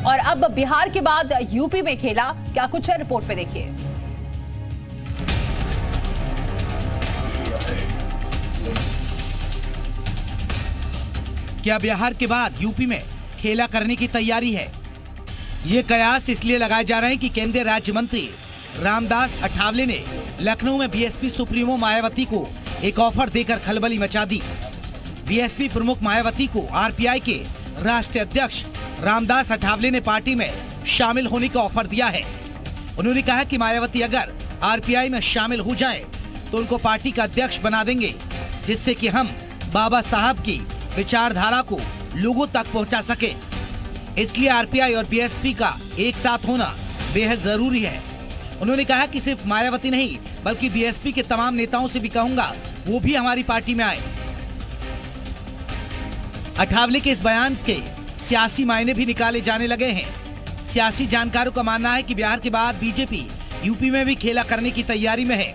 और अब बिहार के बाद यूपी में खेला, क्या कुछ है रिपोर्ट में देखिए। क्या बिहार के बाद यूपी में खेला करने की तैयारी है? ये कयास इसलिए लगाए जा रहे हैं कि केंद्रीय राज्य मंत्री रामदास अठावले ने लखनऊ में बीएसपी सुप्रीमो मायावती को एक ऑफर देकर खलबली मचा दी। बीएसपी प्रमुख मायावती को आरपीआई के राष्ट्रीय अध्यक्ष रामदास अठावले ने पार्टी में शामिल होने का ऑफर दिया है। उन्होंने कहा कि मायावती अगर आरपीआई में शामिल हो जाए तो उनको पार्टी का अध्यक्ष बना देंगे, जिससे कि हम बाबा साहब की विचारधारा को लोगों तक पहुंचा सके। इसलिए आरपीआई और बीएसपी का एक साथ होना बेहद जरूरी है। उन्होंने कहा कि सिर्फ मायावती नहीं बल्कि बीएसपी के तमाम नेताओं से भी कहूंगा वो भी हमारी पार्टी में आए। अठावले के इस बयान के सियासी मायने भी निकाले जाने लगे हैं। सियासी जानकारों का मानना है कि बिहार के बाद बीजेपी यूपी में भी खेला करने की तैयारी में है।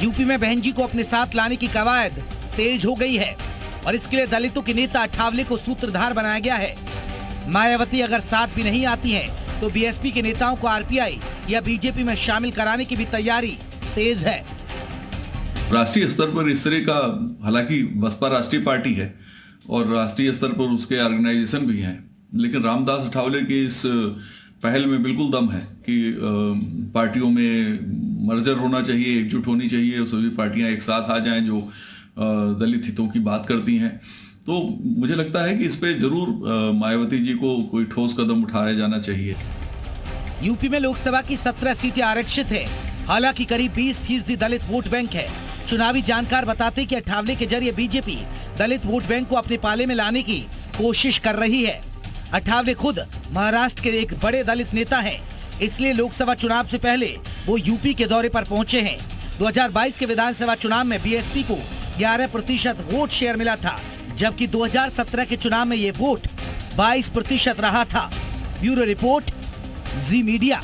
यूपी में बहन जी को अपने साथ लाने की कवायद तेज हो गई है और इसके लिए दलितों के नेता अठावले को सूत्रधार बनाया गया है। मायावती अगर साथ भी नहीं आती हैं, तो बीएसपी के नेताओं को आरपीआई या बीजेपी में शामिल कराने की भी तैयारी तेज है। राष्ट्रीय स्तर पर इस तरह का, हालांकि बसपा राष्ट्रीय पार्टी है और राष्ट्रीय स्तर पर उसके ऑर्गेनाइजेशन भी हैं, लेकिन रामदास अठावले की इस पहल में बिल्कुल दम है कि पार्टियों में मर्जर होना चाहिए, एकजुट होनी चाहिए, सभी पार्टियां एक साथ आ जाएं जो दलित हितों की बात करती हैं। तो मुझे लगता है कि इस पे जरूर मायावती जी को कोई ठोस कदम उठाया जाना चाहिए। यूपी में लोकसभा की 17 सीटें आरक्षित है। हालांकि करीब 20% दलित वोट बैंक है। चुनावी जानकार बताते कि अठावले के जरिए बीजेपी दलित वोट बैंक को अपने पाले में लाने की कोशिश कर रही है। अठावले खुद महाराष्ट्र के एक बड़े दलित नेता हैं, इसलिए लोकसभा चुनाव से पहले वो यूपी के दौरे पर पहुंचे हैं। 2022 के विधानसभा चुनाव में बीएसपी को 11% वोट शेयर मिला था, जबकि 2017 के चुनाव में ये वोट 22% रहा था। ब्यूरो रिपोर्ट, जी मीडिया।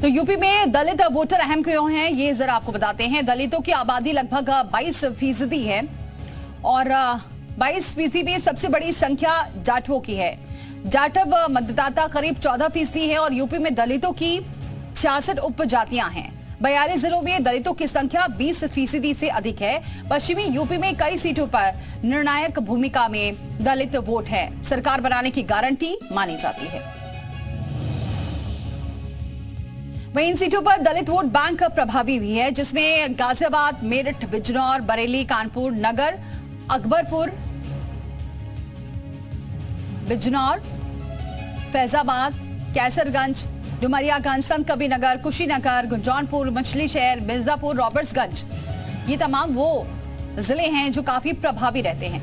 तो यूपी में दलित वोटर अहम क्यों हैं, ये जरा आपको बताते हैं। दलितों की आबादी लगभग 22% है और 22% में सबसे बड़ी संख्या जाटवों की है। जाटव मतदाता करीब 14% है और यूपी में दलितों की 66 उपजातियां हैं। 42 जिलों में दलितों की संख्या 20% से अधिक है। पश्चिमी यूपी में कई सीटों पर निर्णायक भूमिका में दलित वोट है। सरकार बनाने की गारंटी मानी जाती है। वहीं इन सीटों पर दलित वोट बैंक प्रभावी भी है, जिसमें गाजियाबाद, मेरठ, बिजनौर, बरेली, कानपुर, नगर, अकबरपुर, बिजनौर, फैजाबाद, कैसरगंज, डुमरियागंज, संत कबीरनगर, कुशीनगर, गुंजौनपुर, मछली शहर, मिर्जापुर, रॉबर्ट्सगंज, ये तमाम वो जिले हैं जो काफी प्रभावी रहते हैं।